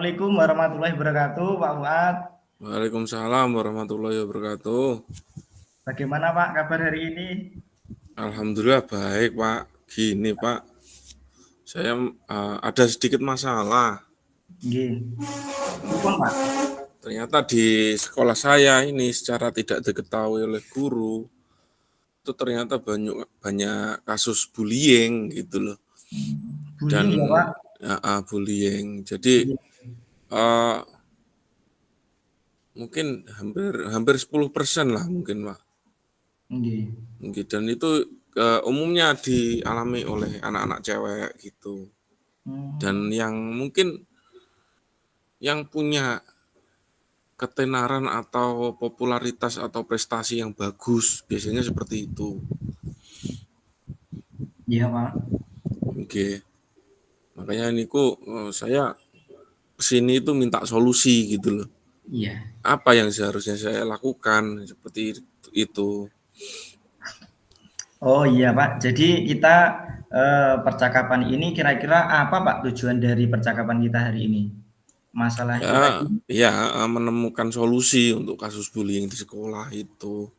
Assalamualaikum warahmatullahi wabarakatuh, Pak Fuad. Waalaikumsalam warahmatullahi wabarakatuh. Bagaimana Pak kabar hari ini? Alhamdulillah baik Pak. Gini Pak, saya ada sedikit masalah. Nggih. Pripun, Pak? Ternyata di sekolah saya ini secara tidak diketahui oleh guru itu ternyata banyak banyak kasus bullying gitu loh. Dan Bullying ya, Pak? bullying. Jadi Nggih. eh, mungkin hampir hampir 10% lah mungkin Pak. Nggih. Dan itu umumnya dialami oleh anak-anak cewek gitu. Dan yang mungkin yang punya ketenaran atau popularitas atau prestasi yang bagus biasanya seperti itu. Iya, Pak. Oke. Makanya niku saya kesini itu minta solusi gitu loh. Iya. Apa yang seharusnya saya lakukan seperti itu. Oh iya, Pak. Jadi kita percakapan ini kira-kira apa, Pak, tujuan dari percakapan kita hari ini? Masalah itu Ya, tadi? ya menemukan solusi untuk kasus bullying di sekolah itu.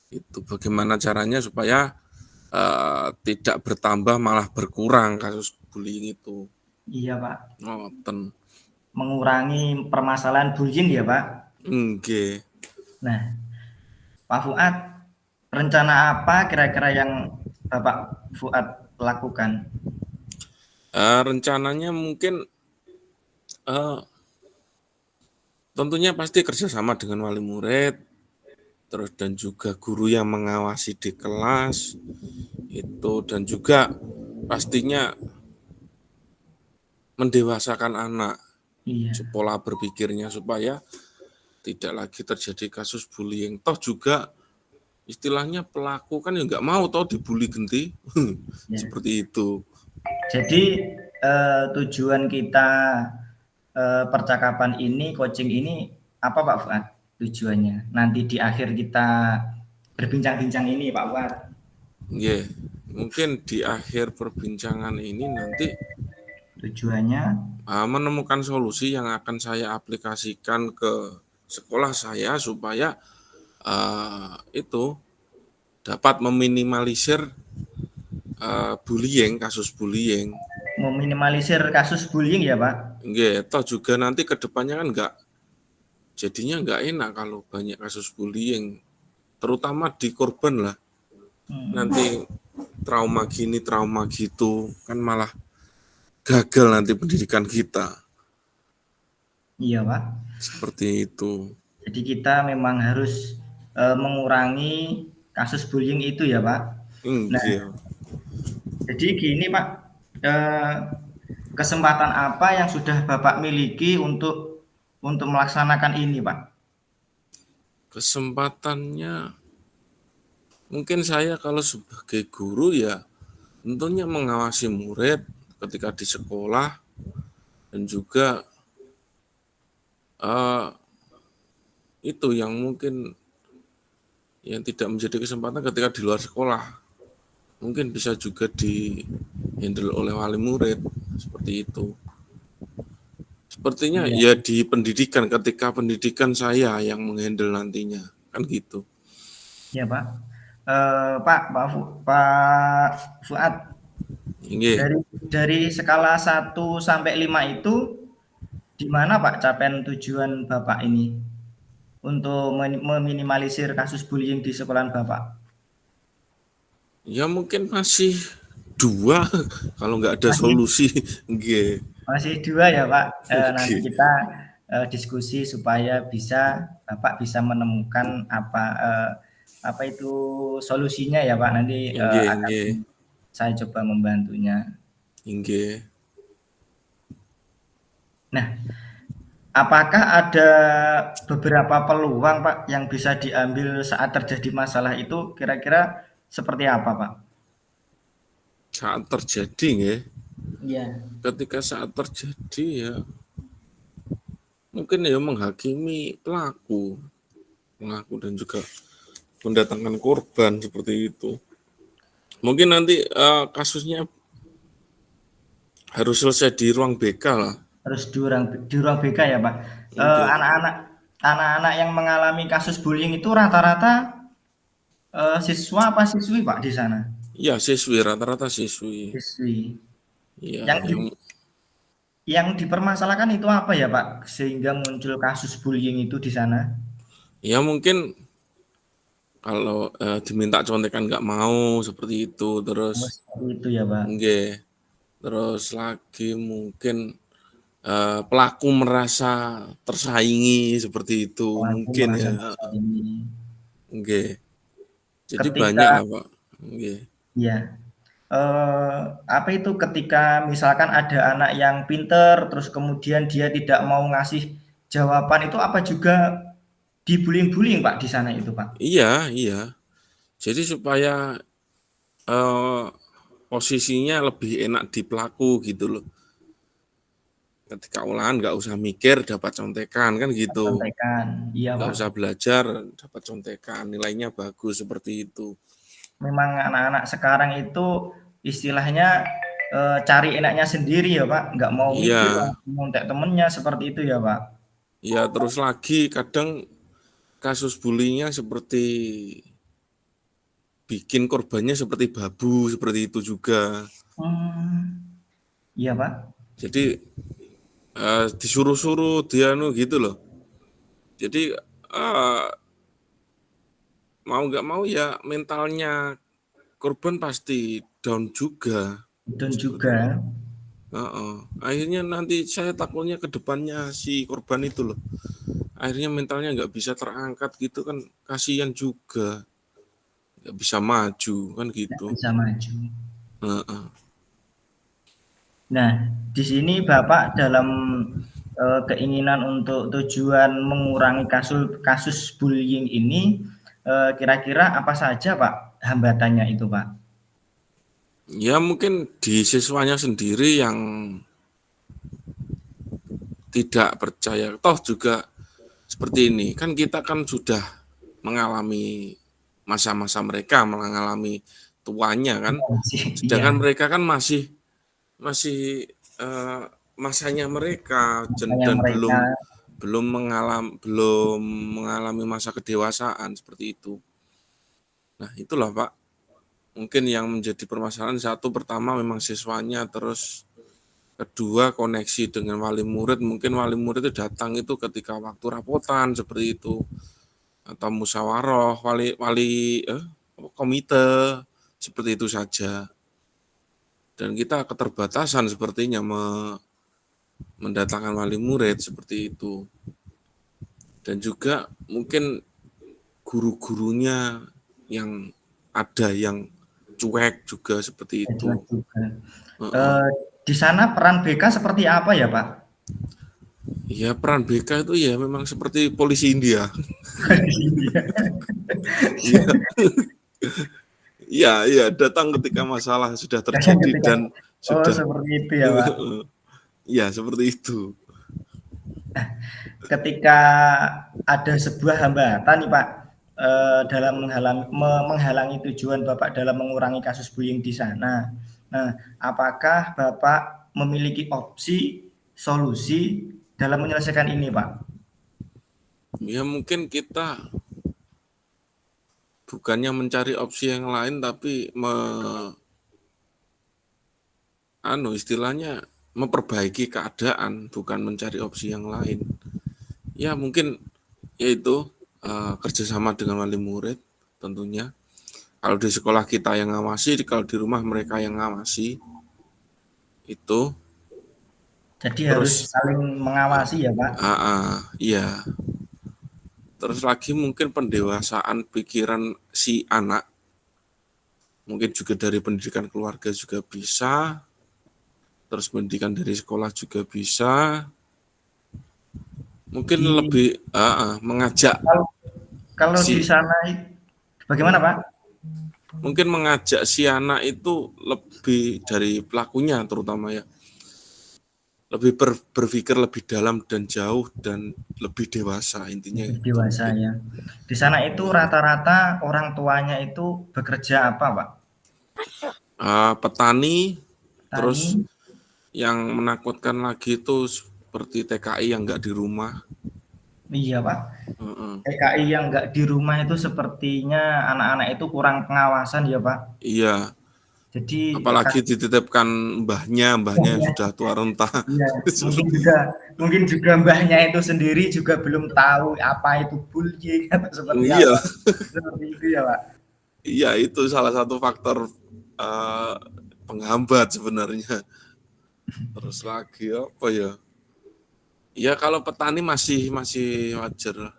Itu bagaimana caranya supaya tidak bertambah malah berkurang kasus bullying itu. Iya, Pak. Ngoten. Mengurangi permasalahan bullying ya, Pak? Nggih. Nah, Pak Fuad, rencana apa kira-kira yang Bapak Fuad lakukan? Rencananya mungkin tentunya pasti kerjasama dengan wali murid, terus dan juga guru yang mengawasi di kelas itu, dan juga pastinya mendewasakan anak Iya, pola berpikirnya supaya tidak lagi terjadi kasus bullying. Toh juga istilahnya pelaku kan ya nggak mau toh dibully genti ya. seperti itu. Jadi tujuan kita percakapan ini, coaching ini apa Pak Fuad? Tujuannya nanti di akhir kita berbincang-bincang ini Pak Fuad. Yeah. Mungkin di akhir perbincangan ini nanti Tujuannya menemukan solusi yang akan saya aplikasikan ke sekolah saya supaya itu dapat meminimalisir bullying, kasus bullying. meminimalisir kasus bullying ya Pak? Nggih, toh juga nanti ke depannya kan jadinya nggak enak kalau banyak kasus bullying, terutama di korban lah. Nanti trauma gini, trauma gitu, kan malah gagal nanti pendidikan kita. Iya Pak. Seperti itu. Jadi kita memang harus mengurangi kasus bullying itu ya Pak. Nah, Nggih. jadi gini Pak, kesempatan apa yang sudah Bapak miliki untuk melaksanakan ini Pak? Kesempatannya mungkin saya kalau sebagai guru ya tentunya mengawasi murid ketika di sekolah dan juga itu yang mungkin yang tidak menjadi kesempatan ketika di luar sekolah mungkin bisa juga di handle oleh wali murid seperti itu. Sepertinya Iya, ya di pendidikan ketika pendidikan saya yang menghandle nantinya kan gitu. ya Pak. Pak Fuad, Nggih. dari skala 1 sampai 5 itu di mana Pak capaian tujuan Bapak ini untuk meminimalisir kasus bullying di sekolahan Bapak? Ya mungkin masih 2 kalau nggak ada Masih solusi. Nggih. masih 2 ya Pak. Nanti Oke. kita diskusi supaya Bapak bisa menemukan apa itu solusinya ya Pak. Nanti Nggih, akan nggih. saya coba membantunya. Nggih. Nah, apakah ada beberapa peluang Pak yang bisa diambil saat terjadi masalah itu kira-kira seperti apa Pak? Saat terjadi nggih. Iya. Ketika saat terjadi ya mungkin ya menghakimi pelaku dan juga mendatangkan korban seperti itu. Mungkin nanti kasusnya harus selesai di ruang BK lah. Harus di ruang BK ya, Pak. Oke. Anak-anak yang mengalami kasus bullying itu rata-rata siswa apa siswi, Pak, di sana? Iya, siswi, rata-rata siswi. Siswi. Iya, Yang dipermasalahkan itu apa ya, Pak? Sehingga muncul kasus bullying itu di sana? ya mungkin kalau diminta contekan nggak mau seperti itu, Oh, terus seperti itu ya, Pak. nggih, terus lagi mungkin pelaku merasa tersaingi seperti itu Pelaku mungkin merasa ya, tersaingi. nggih. Jadi Ketika banyak lah, Pak. Nggih. ya, apa itu ketika misalkan ada anak yang pinter, terus kemudian dia tidak mau ngasih jawaban itu apa juga di-bullying-bullying, Pak, di sana itu, Pak? Iya, iya. Jadi supaya eh, posisinya lebih enak di pelaku gitu loh. Ketika ulangan nggak usah mikir dapat contekan kan gitu. Contekan. Iya, Nggak Pak. usah belajar dapat contekan, nilainya bagus seperti itu. Memang anak-anak sekarang itu istilahnya cari enaknya sendiri ya, Pak. Nggak mau mikir, Iya, langsung nyontek temennya seperti itu ya, Pak. iya terus lagi kadang kasus bullyingnya seperti bikin korbannya seperti babu seperti itu juga. Iya, Pak. Jadi disuruh-suruh dia gitu loh. Jadi mau nggak mau ya mentalnya korban pasti down juga Dan seperti itu. juga Akhirnya nanti saya takutnya ke depannya si korban itu loh. Akhirnya mentalnya nggak bisa terangkat gitu kan, kasihan juga, nggak bisa maju kan nggak gitu. bisa maju. Heeh. Nah, di sini Bapak dalam keinginan untuk tujuan mengurangi kasus kasus bullying ini, kira-kira apa saja, Pak, hambatannya itu, Pak? Ya mungkin di siswanya sendiri yang tidak percaya. Toh juga seperti ini, kan kita kan sudah mengalami masa-masa mereka, mengalami tuanya kan. Iya, Sedangkan mereka kan masih masih masanya mereka yang dan mereka belum mengalami masa kedewasaan seperti itu. Nah, itulah Pak, mungkin yang menjadi permasalahan satu pertama memang siswanya, terus kedua koneksi dengan wali murid, mungkin wali murid itu datang itu ketika waktu rapotan seperti itu atau musyawarah wali wali komite seperti itu saja. Dan kita keterbatasan sepertinya mendatangkan wali murid seperti itu. Dan juga mungkin guru-gurunya yang ada yang cuek juga seperti juga. itu. Heeh. Eh, di sana peran BK seperti apa ya, Pak? Ya peran BK itu ya memang seperti polisi India. Iya, iya, iya, datang ketika masalah sudah terjadi Ketika dan oh, sudah seperti itu ya, Pak. iya seperti itu. Ketika ada sebuah hambatan nih, Pak, dalam menghalangi tujuan Bapak dalam mengurangi kasus bullying di sana. Nah, apakah Bapak memiliki opsi, solusi dalam menyelesaikan ini, Pak? Ya mungkin kita bukannya mencari opsi yang lain tapi istilahnya memperbaiki keadaan bukan mencari opsi yang lain. Ya mungkin yaitu kerjasama dengan wali murid tentunya. Kalau di sekolah kita yang ngawasi, kalau di rumah mereka yang ngawasi itu. Jadi harus Terus saling mengawasi ya, Pak. iya. Terus lagi mungkin pendewasaan pikiran si anak, mungkin juga dari pendidikan keluarga juga bisa, terus pendidikan dari sekolah juga bisa. Mungkin Di lebih mengajak kalau kalau di si sana bagaimana, Pak? mungkin mengajak si anak itu lebih dari pelakunya terutama ya, lebih berpikir lebih dalam dan jauh dan lebih dewasa intinya Lebih itu dewasa mungkin. ya. Di sana itu rata-rata orang tuanya itu bekerja apa, Pak? Petani, terus Tani. yang menakutkan lagi itu seperti TKI yang nggak di rumah. Iya Pak. TKI yang nggak di rumah itu sepertinya anak-anak itu kurang pengawasan ya Pak. Iya. Jadi Apalagi dititipkan mbahnya yang sudah tua renta. Iya, mungkin juga mbahnya itu sendiri juga belum tahu apa itu bullying atau seperti Iya. apa. Seperti itu ya Pak. Iya, itu salah satu faktor penghambat sebenarnya. Terus lagi apa ya? Ya kalau petani masih wajar lah.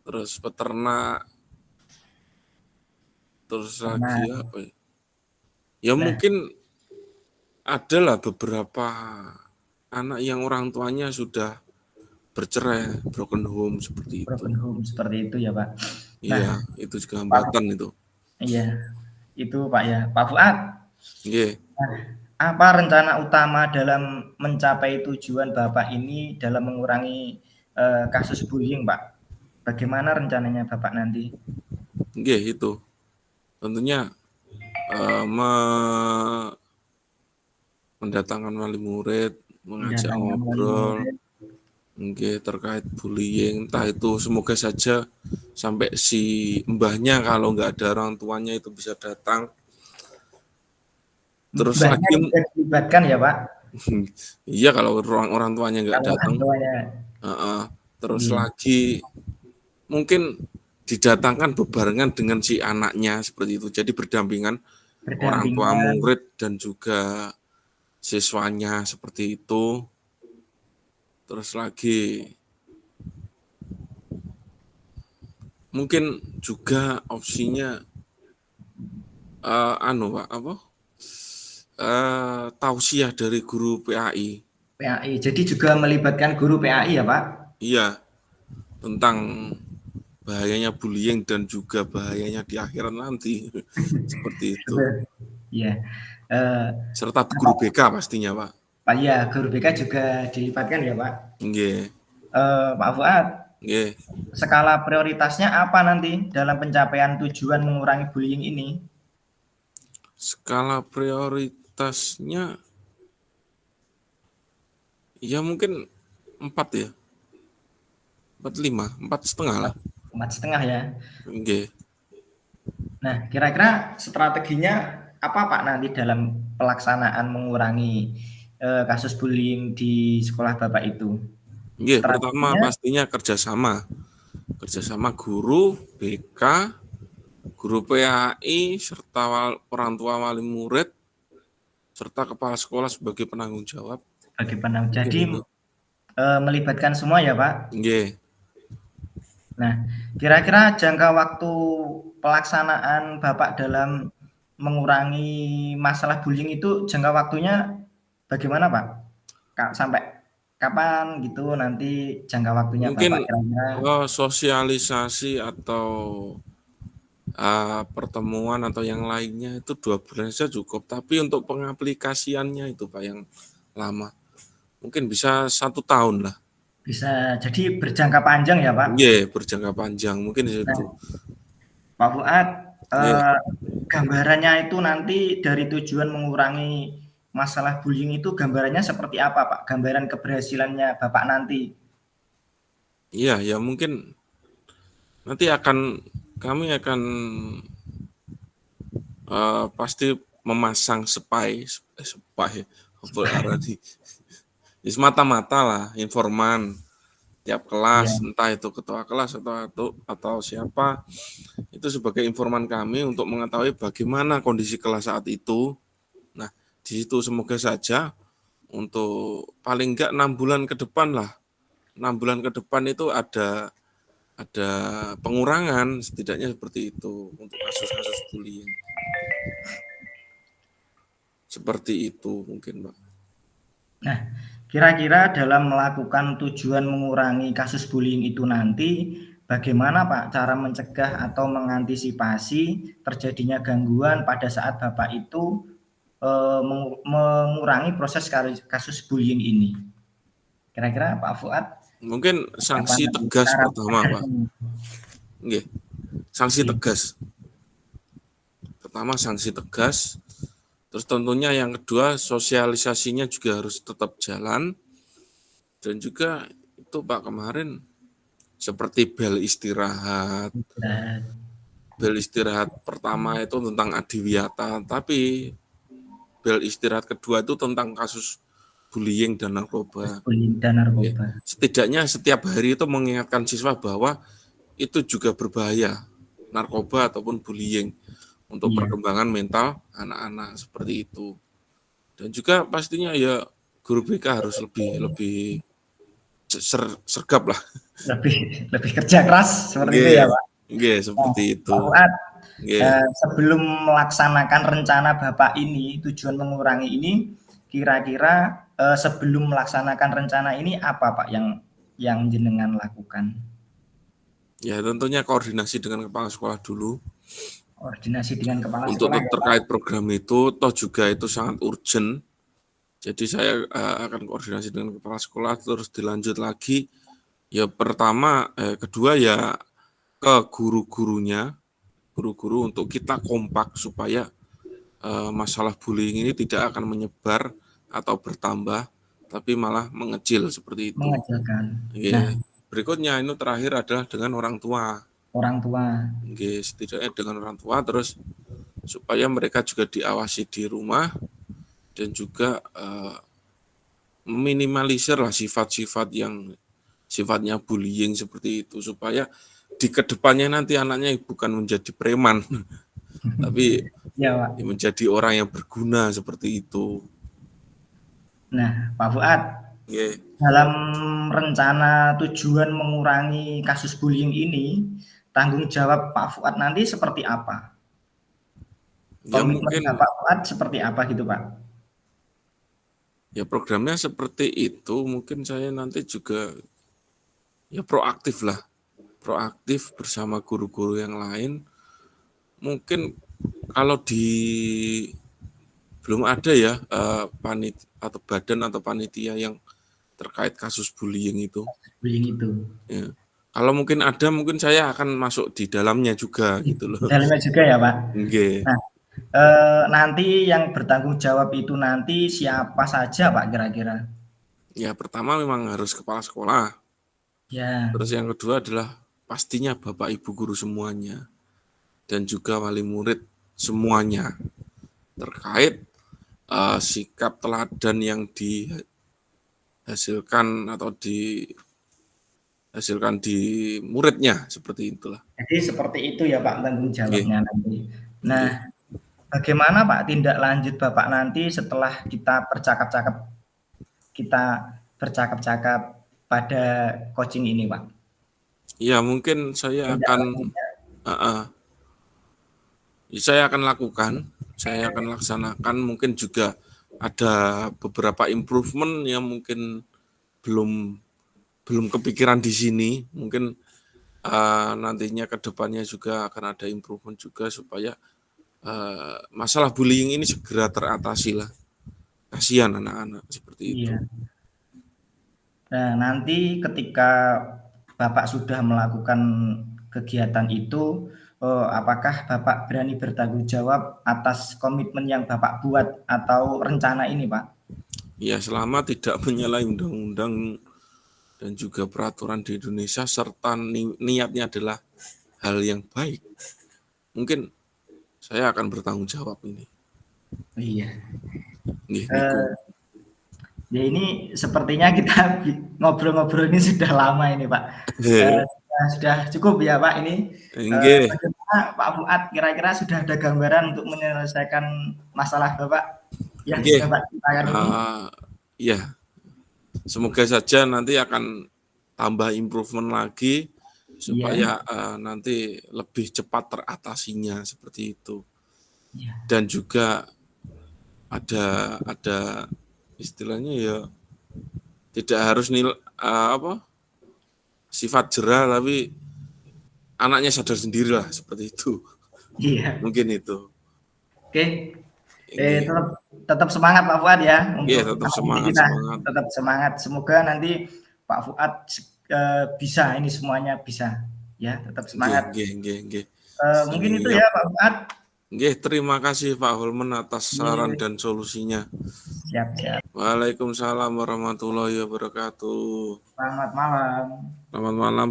Terus peternak, terus lagi Nah, apa ya? Ya mungkin adalah beberapa anak yang orang tuanya sudah bercerai, broken home seperti itu. broken home seperti itu ya Pak. Nah, Iya, itu juga hambatan itu. iya, itu Pak ya. Pak Fuad, Iya. nah, apa rencana utama dalam mencapai tujuan Bapak ini dalam mengurangi kasus bullying Pak? Bagaimana rencananya Bapak nanti? Iya, itu. Tentunya mendatangkan wali murid, mengajak ngobrol, terkait bullying, entah itu semoga saja sampai si mbahnya kalau nggak ada orang tuanya itu bisa datang. Terus Mbahnya lagi juga dilibatkan ya Pak? iya kalau orang tuanya nggak Kalau orang datang. tuanya. Terus lagi mungkin didatangkan bebarengan dengan si anaknya seperti itu. Jadi berdampingan orang tua murid dan juga siswanya seperti itu. Terus lagi mungkin juga opsinya Pak apa? Tausiah dari guru PAI. PAI. Jadi juga melibatkan guru PAI ya Pak? Iya, tentang bahayanya bullying dan juga bahayanya di akhirat nanti. Seperti itu. Iya. Serta guru BK pastinya, Pak. Pak ya, guru BK juga dilibatkan ya Pak? Nggih. Pak Fuad, Nggih. skala prioritasnya apa nanti dalam pencapaian tujuan mengurangi bullying ini? Skala prioritasnya ya mungkin 4 ya. 4,5, 4,5 lah. 4,5 ya. Nggih. Nah, kira-kira strateginya apa Pak nanti dalam pelaksanaan mengurangi kasus bullying di sekolah Bapak itu? Nggih, pertama pastinya kerjasama guru, BK, guru PAI, serta orang tua wali murid, serta kepala sekolah sebagai penanggung jawab. Jadi melibatkan semua ya Pak? Nggih. Nah, kira-kira jangka waktu pelaksanaan Bapak dalam mengurangi masalah bullying itu jangka waktunya bagaimana Pak? Sampai kapan gitu nanti jangka waktunya Mungkin Bapak kira-kira? sosialisasi atau pertemuan atau yang lainnya itu 2 bulan saja cukup. Tapi untuk pengaplikasiannya itu Pak yang lama. Mungkin bisa 1 tahun lah. Bisa jadi berjangka panjang ya Pak? Iya, berjangka panjang mungkin itu. Nah, Pak Fuad, gambarannya itu nanti dari tujuan mengurangi masalah bullying itu gambarannya seperti apa Pak? Gambaran keberhasilannya Bapak nanti? Iya, ya mungkin nanti kami akan pasti memasang spy semata-mata lah informan tiap kelas, entah itu ketua kelas atau siapa, itu sebagai informan kami untuk mengetahui bagaimana kondisi kelas saat itu. Nah, di situ semoga saja untuk paling enggak 6 bulan ke depan lah. 6 bulan ke depan itu ada pengurangan, setidaknya seperti itu untuk kasus-kasus bullying. Seperti itu mungkin, Pak. Nah, kira-kira dalam melakukan tujuan mengurangi kasus bullying itu nanti, bagaimana Pak cara mencegah atau mengantisipasi terjadinya gangguan pada saat Bapak itu mengurangi proses kasus bullying ini? Kira-kira Pak Fuad? Mungkin sanksi tegas pertama, Pak. Nggih. Sanksi tegas. Pertama sanksi tegas. Terus tentunya yang kedua sosialisasinya juga harus tetap jalan. Dan juga itu Pak kemarin seperti bel istirahat. Bel istirahat pertama itu tentang adiwiyata, tapi bel istirahat kedua itu tentang kasus bullying dan narkoba. bullying dan narkoba. Setidaknya setiap hari itu mengingatkan siswa bahwa itu juga berbahaya, narkoba ataupun bullying untuk perkembangan mental anak-anak seperti itu. Dan juga pastinya ya guru BK harus lebih sergap lah. Lebih kerja keras seperti itu ya Pak. Seperti itu. Pak Fuad, sebelum melaksanakan rencana Bapak ini, tujuan mengurangi ini, kira-kira sebelum melaksanakan rencana ini apa Pak yang jenengan lakukan? Ya tentunya koordinasi dengan kepala sekolah dulu. Koordinasi dengan kepala untuk sekolah. Terkait program itu, toh juga itu sangat urgent. Jadi saya akan koordinasi dengan kepala sekolah, terus dilanjut lagi. Ya pertama, kedua ya ke guru-gurunya, guru-guru untuk kita kompak supaya masalah bullying ini tidak akan menyebar atau bertambah, tapi malah mengecil seperti itu. Mengecilkan. Nah, berikutnya ini terakhir adalah dengan orang tua. Orang tua. Setidaknya dengan orang tua, terus supaya mereka juga diawasi di rumah dan juga meminimalisir lah sifat-sifat yang sifatnya bullying seperti itu, supaya di kedepannya nanti anaknya bukan menjadi preman tapi menjadi orang yang berguna seperti itu. Nah Pak Fuad, dalam rencana tujuan mengurangi kasus bullying ini, tanggung jawab Pak Fuad nanti seperti apa? Komitmen Pak Fuad seperti apa gitu Pak? Ya programnya seperti itu, mungkin saya nanti juga ya proaktif lah, proaktif bersama guru-guru yang lain. Mungkin kalau belum ada ya atau badan atau panitia yang terkait kasus bullying itu. Ya. Kalau mungkin ada, mungkin saya akan masuk di dalamnya juga gitu loh. Di dalamnya juga ya Pak. Nah, nanti yang bertanggung jawab itu nanti siapa saja Pak kira-kira? Ya pertama memang harus kepala sekolah. Ya. Terus yang kedua adalah pastinya Bapak Ibu guru semuanya dan juga wali murid semuanya terkait sikap teladan yang dihasilkan atau dihasilkan di muridnya, seperti itulah. Jadi seperti itu ya Pak tanggung jawabnya nanti. Nah, bagaimana Pak tindak lanjut Bapak nanti setelah kita bercakap-cakap pada coaching ini Pak? Ya mungkin saya akan lakukan, saya akan laksanakan. Mungkin juga ada beberapa improvement yang mungkin belum kepikiran di sini. Mungkin nantinya ke depannya juga akan ada improvement juga supaya masalah bullying ini segera teratasi lah. Kasihan anak-anak seperti itu. Nah, nanti ketika Bapak sudah melakukan kegiatan itu, apakah Bapak berani bertanggung jawab atas komitmen yang Bapak buat atau rencana ini, Pak? Ya, selama tidak menyalahi undang-undang dan juga peraturan di Indonesia serta niatnya adalah hal yang baik, mungkin saya akan bertanggung jawab ini. Iya. Ya ini sepertinya kita ngobrol-ngobrol ini sudah lama ini Pak. Sudah cukup ya Pak ini. Bagaimana Pak Fuad kira-kira sudah ada gambaran untuk menyelesaikan masalah Bapak yang Bapak ceritakan ini? Ya, semoga saja nanti akan tambah improvement lagi supaya nanti lebih cepat teratasinya seperti itu. Dan juga ada istilahnya ya tidak harus sifat jerah, tapi anaknya sadar sendiri lah seperti itu. Iya. Mungkin itu. Oke. Tetap semangat Pak Fuad ya. Tetap semangat. Tetap semangat. Semoga nanti Pak Fuad bisa ini semuanya bisa. Ya, tetap semangat. Mungkin itu ya Pak Fuad. Terima kasih Pak Holman atas saran dan solusinya. Siap. Waalaikumsalam warahmatullahi wabarakatuh. Selamat malam. Selamat malam.